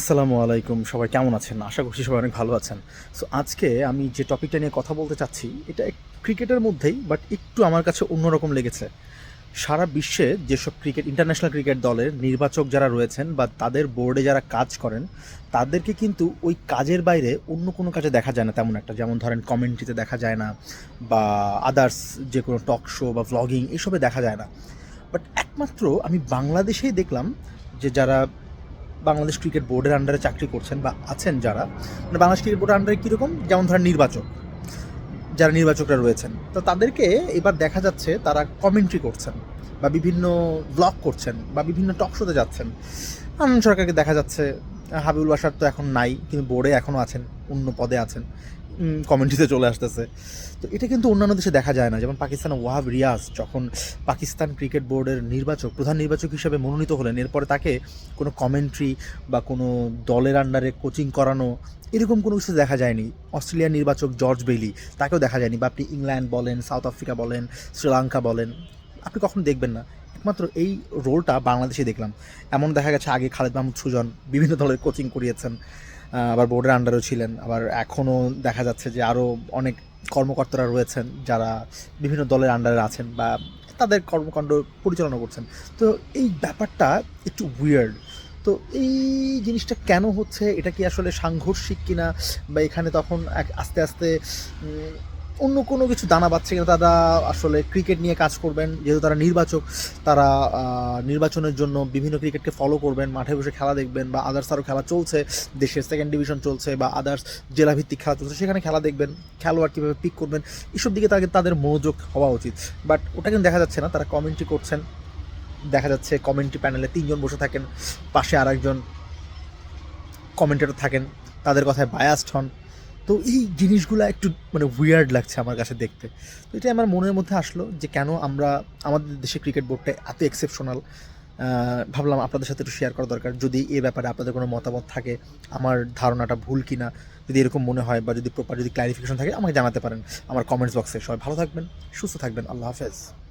আসসালামু আলাইকুম, সবাই কেমন আছেন? আশা করছি সবাই অনেক ভালো আছেন। সো আজকে আমি যে টপিকটা নিয়ে কথা বলতে চাচ্ছি, এটা ক্রিকেটের মধ্যেই, বাট একটু আমার কাছে অন্যরকম লেগেছে। সারা বিশ্বে যেসব ইন্টারন্যাশনাল ক্রিকেট দলের নির্বাচক যারা রয়েছেন বা তাদের বোর্ডে যারা কাজ করেন, তাদেরকে কিন্তু ওই কাজের বাইরে অন্য কোনো কাজে দেখা যায় না তেমন একটা। যেমন ধরেন কমেন্ট্রিতে দেখা যায় না, বা আদার্স যে কোনো টক শো বা ভ্লগিং এসবে দেখা যায় না। বাট একমাত্র আমি বাংলাদেশেই দেখলাম যে যারা বাংলাদেশ ক্রিকেট বোর্ডের আন্ডারে চাকরি করছেন বা আছেন যারা, মানে বাংলাদেশ ক্রিকেট বোর্ডের আন্ডারে কীরকম, যেমন ধরেন যারা নির্বাচকরা রয়েছেন, তো তাদেরকে এবার দেখা যাচ্ছে তারা কমেন্ট্রি করছেন বা বিভিন্ন ব্লগ করছেন বা বিভিন্ন টক শোতে যাচ্ছেন। আনন্দ সরকারকে দেখা যাচ্ছে, হাবিবুল বাসার তো এখন নাই, কিন্তু বোর্ডে এখনও আছেন, অন্য পদে আছেন, কমেন্ট্রিতে চলে আসতেছে। তো এটা কিন্তু অন্যান্য দেশে দেখা যায় না। যেমন পাকিস্তানে ওয়াহাব রিয়াজ যখন পাকিস্তান ক্রিকেট বোর্ডের প্রধান নির্বাচক হিসেবে মনোনীত হলেন, এরপরে তাকে কোনো কমেন্ট্রি বা কোনো দলের আন্ডারে কোচিং করানো এরকম কোনো কিছু দেখা যায়নি। অস্ট্রেলিয়ার নির্বাচক জর্জ বেইলি, তাকেও দেখা যায়নি। বা আপনি ইংল্যান্ড বলেন, সাউথ আফ্রিকা বলেন, শ্রীলঙ্কা বলেন, আপনি কখনো দেখবেন না। একমাত্র এই রোলটা বাংলাদেশে দেখলাম। এমন দেখা গেছে আগে খালেদ মাহমুদ সুজন বিভিন্ন দলের কোচিং করিয়েছেন, আবার বোর্ডের আন্ডারও ছিলেন। আবার এখনও দেখা যাচ্ছে যে আরও অনেক কর্মকর্তারা রয়েছেন যারা বিভিন্ন দলের আন্ডারে আছেন বা তাদের কর্মকাণ্ড পরিচালনা করছেন। তো এই ব্যাপারটা একটু উইয়ার্ড। তো এই জিনিসটা কেন হচ্ছে? এটা কি আসলে সাংঘর্ষিক কিনা, বা এখানে তখন আস্তে আস্তে অন্য কোনো কিছু দানা বাঁধছে কিনা? তারা আসলে ক্রিকেট নিয়ে কাজ করবেন, যেহেতু তারা নির্বাচক, তারা নির্বাচনের জন্য বিভিন্ন ক্রিকেটকে ফলো করবেন, মাঠে বসে খেলা দেখবেন, বা আদার্স আরও খেলা চলছে, দেশের সেকেন্ড ডিভিশন চলছে বা আদার্স জেলাভিত্তিক খেলা চলছে, সেখানে খেলা দেখবেন, খেলোয়াড় কীভাবে পিক করবেন, এসব দিকে তাদের মনোযোগ হওয়া উচিত। বাট ওটা কিন্তু দেখা যাচ্ছে না। তারা কমেন্ট্রি করছেন, দেখা যাচ্ছে কমেন্ট্রি প্যানেলে ৩ জন বসে থাকেন, পাশে আরেকজন কমেন্টেটর থাকেন, তাদের কথায় বায়াসড হন। তো এই জিনিসগুলো একটু মানে উইয়ার্ড লাগছে আমার কাছে দেখতে। তো এটাই আমার মনের মধ্যে আসলো যে কেন আমাদের দেশে ক্রিকেট বোর্ডটা এত এক্সেপশনাল। ভাবলাম আপনাদের সাথে একটু শেয়ার করা দরকার। যদি এ ব্যাপারে আপনাদের কোনো মতামত থাকে, আমার ধারণাটা ভুল কিনা, যদি এরকম মনে হয় বা যদি ক্লারিফিকেশন থাকে আমাকে জানাতে পারেন আমার কমেন্টস বক্সে। সবাই ভালো থাকবেন, সুস্থ থাকবেন। আল্লাহ হাফেজ।